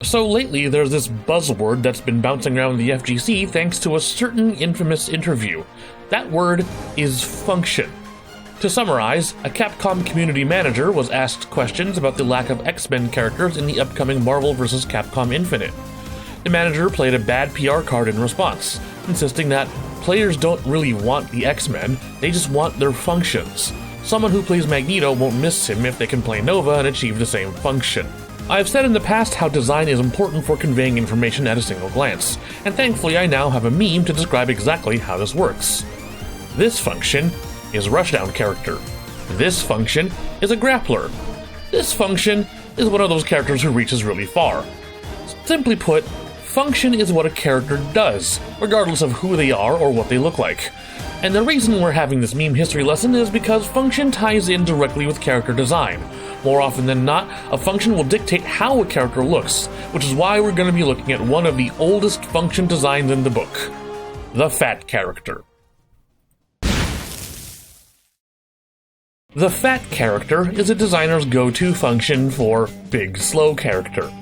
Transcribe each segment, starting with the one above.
So lately, there's this buzzword that's been bouncing around the FGC thanks to a certain infamous interview. That word is function. To summarize, a Capcom community manager was asked questions about the lack of X-Men characters in the upcoming Marvel vs. Capcom Infinite. The manager played a bad PR card in response, insisting that players don't really want the X-Men, they just want their functions. Someone who plays Magneto won't miss him if they can play Nova and achieve the same function. I've said in the past how design is important for conveying information at a single glance, and thankfully I now have a meme to describe exactly how this works. This function is Rushdown character. This function is a grappler. This function is one of those characters who reaches really far. Simply put, function is what a character does, regardless of who they are or what they look like. And the reason we're having this meme history lesson is because function ties in directly with character design. More often than not, a function will dictate how a character looks, which is why we're going to be looking at one of the oldest function designs in the book, the fat character. The fat character is a designer's go-to function for big, slow character.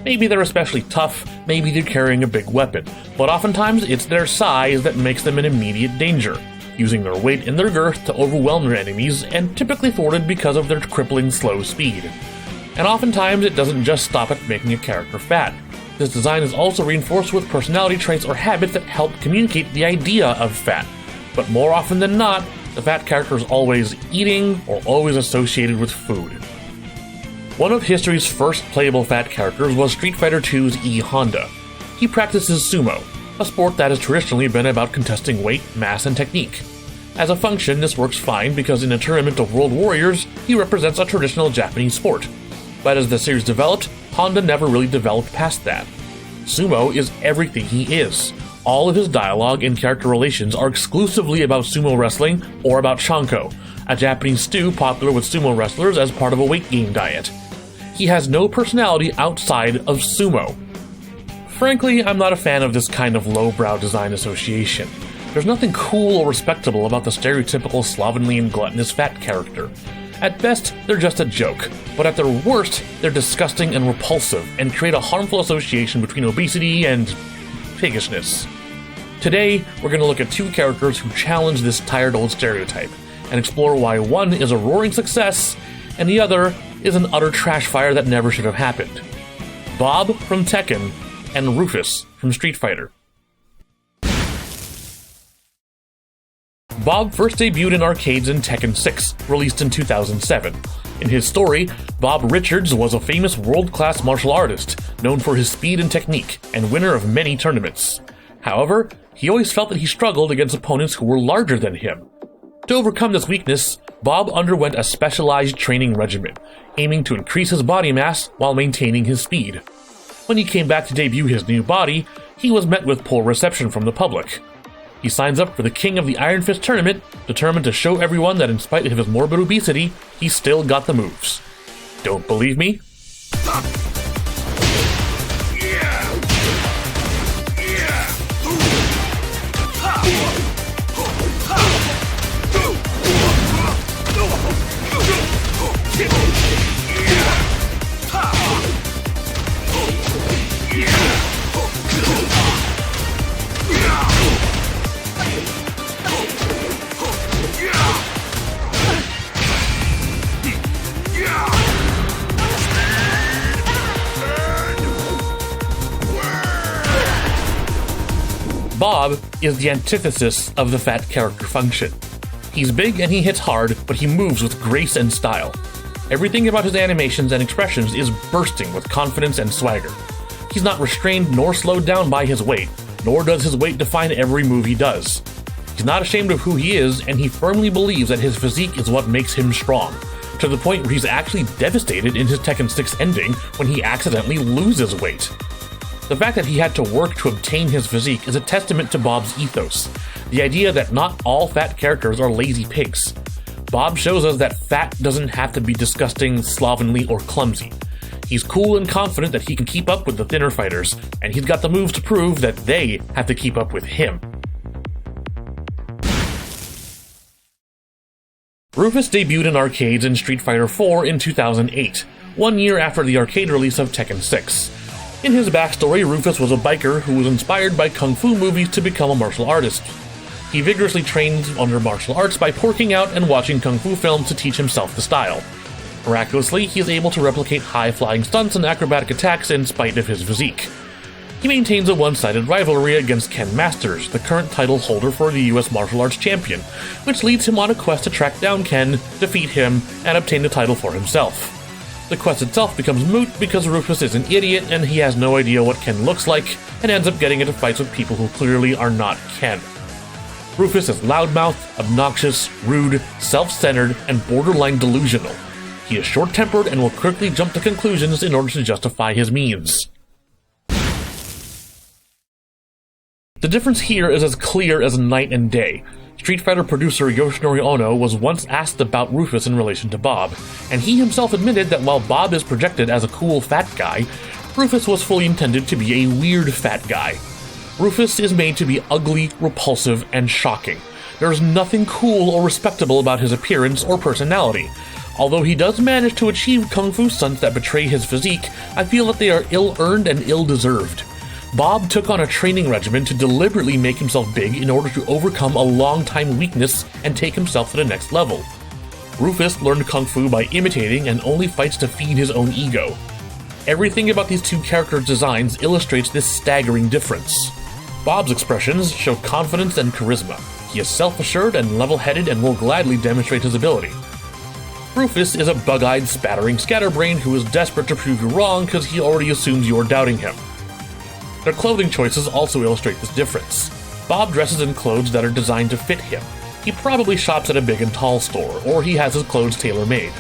Maybe they're especially tough, maybe they're carrying a big weapon, but oftentimes it's their size that makes them an immediate danger, using their weight and their girth to overwhelm their enemies, and typically thwarted because of their crippling slow speed. And oftentimes it doesn't just stop at making a character fat. This design is also reinforced with personality traits or habits that help communicate the idea of fat. But more often than not, the fat character is always eating or always associated with food. One of history's first playable fat characters was Street Fighter II's E. Honda. He practices sumo, a sport that has traditionally been about contesting weight, mass, and technique. As a function, this works fine because in a tournament of World Warriors, he represents a traditional Japanese sport. But as the series developed, Honda never really developed past that. Sumo is everything he is. All of his dialogue and character relations are exclusively about sumo wrestling or about shanko, a Japanese stew popular with sumo wrestlers as part of a weight gain diet. He has no personality outside of sumo. Frankly, I'm not a fan of this kind of lowbrow design association. There's nothing cool or respectable about the stereotypical slovenly and gluttonous fat character. At best, they're just a joke, but at their worst, they're disgusting and repulsive and create a harmful association between obesity and piggishness. Today, we're going to look at two characters who challenge this tired old stereotype, and explore why one is a roaring success, and the other is an utter trash fire that never should have happened. Bob from Tekken, and Rufus from Street Fighter. Bob first debuted in arcades in Tekken 6, released in 2007. In his story, Bob Richards was a famous world-class martial artist, known for his speed and technique, and winner of many tournaments. However, he always felt that he struggled against opponents who were larger than him. To overcome this weakness, Bob underwent a specialized training regimen, aiming to increase his body mass while maintaining his speed. When he came back to debut his new body, he was met with poor reception from the public. He signs up for the King of the Iron Fist tournament, determined to show everyone that in spite of his morbid obesity, he still got the moves. Don't believe me? Bob is the antithesis of the fat character function. He's big and he hits hard, but he moves with grace and style. Everything about his animations and expressions is bursting with confidence and swagger. He's not restrained nor slowed down by his weight, nor does his weight define every move he does. He's not ashamed of who he is, and he firmly believes that his physique is what makes him strong, to the point where he's actually devastated in his Tekken 6 ending when he accidentally loses weight. The fact that he had to work to obtain his physique is a testament to Bob's ethos, the idea that not all fat characters are lazy pigs. Bob shows us that fat doesn't have to be disgusting, slovenly, or clumsy. He's cool and confident that he can keep up with the thinner fighters, and he's got the moves to prove that they have to keep up with him. Rufus debuted in arcades in Street Fighter IV in 2008, 1 year after the arcade release of Tekken 6. In his backstory, Rufus was a biker who was inspired by kung fu movies to become a martial artist. He vigorously trained under martial arts by porking out and watching kung fu films to teach himself the style. Miraculously, he is able to replicate high-flying stunts and acrobatic attacks in spite of his physique. He maintains a one-sided rivalry against Ken Masters, the current title holder for the US Martial Arts Champion, which leads him on a quest to track down Ken, defeat him, and obtain the title for himself. The quest itself becomes moot because Rufus is an idiot and he has no idea what Ken looks like, and ends up getting into fights with people who clearly are not Ken. Rufus is loudmouth, obnoxious, rude, self-centered, and borderline delusional. He is short-tempered and will quickly jump to conclusions in order to justify his means. The difference here is as clear as night and day. Street Fighter producer Yoshinori Ono was once asked about Rufus in relation to Bob, and he himself admitted that while Bob is projected as a cool fat guy, Rufus was fully intended to be a weird fat guy. Rufus is made to be ugly, repulsive, and shocking. There is nothing cool or respectable about his appearance or personality. Although he does manage to achieve kung fu stunts that betray his physique, I feel that they are ill-earned and ill-deserved. Bob took on a training regimen to deliberately make himself big in order to overcome a long-time weakness and take himself to the next level. Rufus learned kung fu by imitating and only fights to feed his own ego. Everything about these two characters' designs illustrates this staggering difference. Bob's expressions show confidence and charisma. He is self-assured and level-headed and will gladly demonstrate his ability. Rufus is a bug-eyed, spattering scatterbrain who is desperate to prove you wrong because he already assumes you are doubting him. Their clothing choices also illustrate this difference. Bob dresses in clothes that are designed to fit him. He probably shops at a big and tall store, or he has his clothes tailor-made.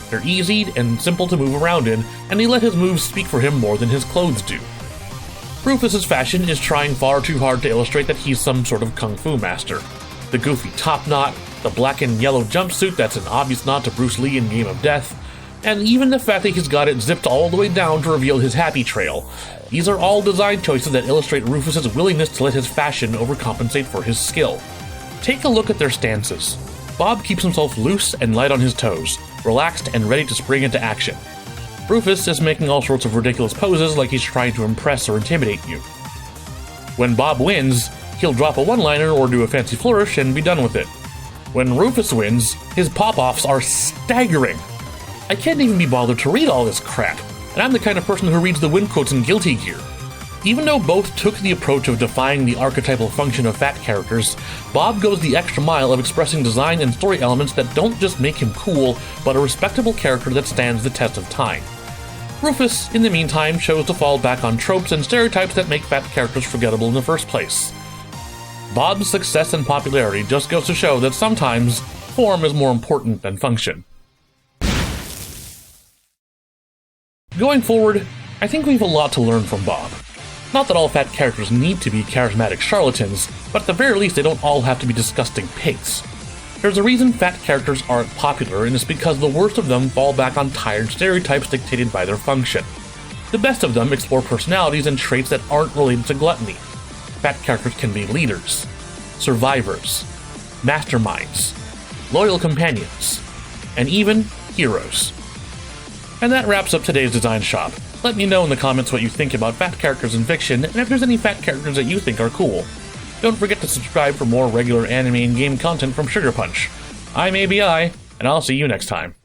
They're easy and simple to move around in, and he let his moves speak for him more than his clothes do. Rufus's fashion is trying far too hard to illustrate that he's some sort of kung fu master. The goofy top knot, the black and yellow jumpsuit that's an obvious nod to Bruce Lee in Game of Death, and even the fact that he's got it zipped all the way down to reveal his happy trail. These are all design choices that illustrate Rufus's willingness to let his fashion overcompensate for his skill. Take a look at their stances. Bob keeps himself loose and light on his toes, relaxed and ready to spring into action. Rufus is making all sorts of ridiculous poses like he's trying to impress or intimidate you. When Bob wins, he'll drop a one-liner or do a fancy flourish and be done with it. When Rufus wins, his pop-offs are staggering. I can't even be bothered to read all this crap, and I'm the kind of person who reads the win quotes in Guilty Gear. Even though both took the approach of defying the archetypal function of fat characters, Bob goes the extra mile of expressing design and story elements that don't just make him cool, but a respectable character that stands the test of time. Rufus, in the meantime, chose to fall back on tropes and stereotypes that make fat characters forgettable in the first place. Bob's success and popularity just goes to show that sometimes form is more important than function. Going forward, I think we have a lot to learn from Bob. Not that all fat characters need to be charismatic charlatans, but at the very least they don't all have to be disgusting pigs. There's a reason fat characters aren't popular, and it's because the worst of them fall back on tired stereotypes dictated by their function. The best of them explore personalities and traits that aren't related to gluttony. Fat characters can be leaders, survivors, masterminds, loyal companions, and even heroes. And that wraps up today's Design Shop. Let me know in the comments what you think about fat characters in fiction, and if there's any fat characters that you think are cool. Don't forget to subscribe for more regular anime and game content from SugarPunch. I'm A.B.I, and I'll see you next time.